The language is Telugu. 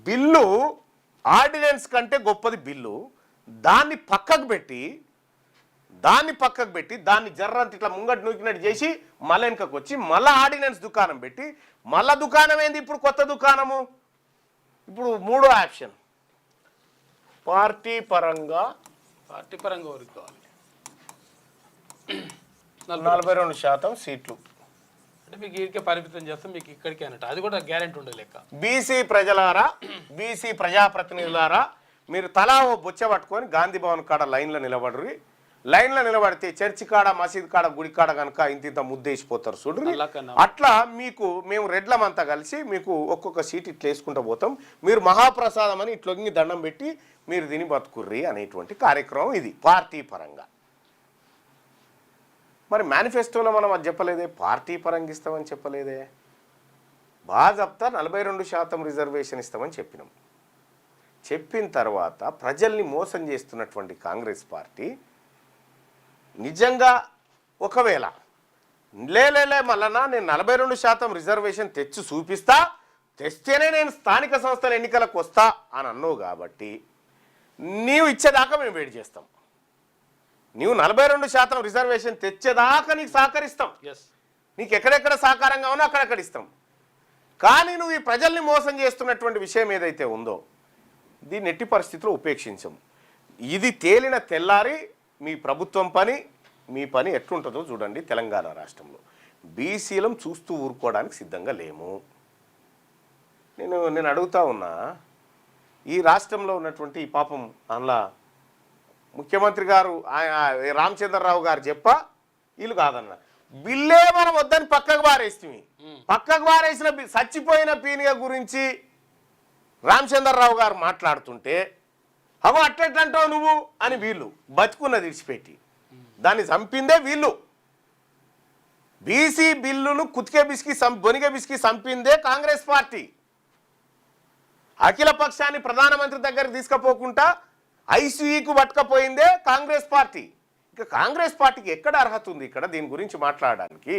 బిల్లు ఆర్డినెన్స్ కంటే గొప్పది బిల్లు. దాన్ని పక్కకు పెట్టి దాన్ని జర్రంత ఇట్లా ముంగటి నూకినట్టు చేసి మళ్ళీ వెనుకకు వచ్చి మళ్ళీ ఆర్డినెన్స్ దుకాణం పెట్టి మళ్ళా దుకాణం ఏంది ఇప్పుడు కొత్త దుకాణము. ఇప్పుడు మూడో ఆప్షన్ పార్టీ పరంగా ఊరికి కావాలి 42% సీట్లు అంటే మీకు ఇక్కడికే పరిమితం చేస్తాం, మీకు ఇక్కడికే అన్నట్టు. అది కూడా గ్యారెంటీ ఉండే లెక్క. బీసీ ప్రజలారా, బీసీ ప్రజాప్రతినిధులారా, మీరు తలా ఓ బొచ్చ పట్టుకొని గాంధీ భవన్ కాడ లైన్లో నిలబడరు. లైన్లో నిలబడితే చర్చి కాడ, మసీద్ కాడ, గుడి కాడ కనుక ఇంత ముద్దేసిపోతారు చూడ్రి. అట్లా మీకు మేము రెడ్లమంతా కలిసి మీకు ఒక్కొక్క సీట్ ఇట్లా వేసుకుంటూ పోతాం. మీరు మహాప్రసాదం అని ఇట్లొంగి దండం పెట్టి మీరు దీని బతుకుర్రి అనేటువంటి కార్యక్రమం ఇది పార్టీ పరంగా. మరి మేనిఫెస్టోలో మనం అది చెప్పలేదే, పార్టీ పరంగా ఇస్తామని చెప్పలేదే. బాజప్తా 42% రిజర్వేషన్ ఇస్తామని చెప్పినాం. చెప్పిన తర్వాత ప్రజల్ని మోసం చేస్తున్నటువంటి కాంగ్రెస్ పార్టీ నిజంగా ఒకవేళ మళ్ళా నేను 42% రిజర్వేషన్ తెచ్చి చూపిస్తా, తెస్తేనే నేను స్థానిక సంస్థల ఎన్నికలకు వస్తా అని అన్నావు కాబట్టి నీవు ఇచ్చేదాకా మేము వెయిట్ చేస్తాం. నీవు 42% రిజర్వేషన్ తెచ్చేదాకా నీకు సహకరిస్తాం. నీకు ఎక్కడెక్కడ సహకారంగా ఉన్నా అక్కడెక్కడ ఇస్తాం. కానీ నువ్వు ఈ ప్రజల్ని మోసం చేస్తున్నటువంటి విషయం ఏదైతే ఉందో దీన్ని ఎట్టి పరిస్థితుల్లో ఉపేక్షించం. ఇది తేలిన తెల్లారి మీ ప్రభుత్వం పని, మీ పని ఎట్లుంటుందో చూడండి. తెలంగాణ రాష్ట్రంలో బీసీలం చూస్తూ ఊరుకోవడానికి సిద్ధంగా లేము. నేను అడుగుతా ఉన్నా, ఈ రాష్ట్రంలో ఉన్నటువంటి ఈ పాపం అందులో ముఖ్యమంత్రి గారు రామచంద్రరావు గారు వీళ్ళు కాదన్న బిల్లే మనం వద్దని పక్కకు బారేస్తుంది. పక్కకు బారేసిన చచ్చిపోయిన పీనిగ గురించి రామచంద్రరావు గారు మాట్లాడుతుంటే అవో అట్లంటావు నువ్వు అని వీళ్ళు బతుకున్నది విడిచిపెట్టి దాన్ని చంపిందే వీళ్ళు. బీసీ బిల్లును కుతికే బిసికి బొనిగే బిసికి చంపిందే కాంగ్రెస్ పార్టీ. అఖిల పక్షాన్ని ప్రధానమంత్రి దగ్గరికి తీసుకుపోకుండా ఐసీయూకు పట్టుకపోయిందే కాంగ్రెస్ పార్టీ. ఇక కాంగ్రెస్ పార్టీకి ఎక్కడ అర్హత ఉంది ఇక్కడ దీని గురించి మాట్లాడడానికి?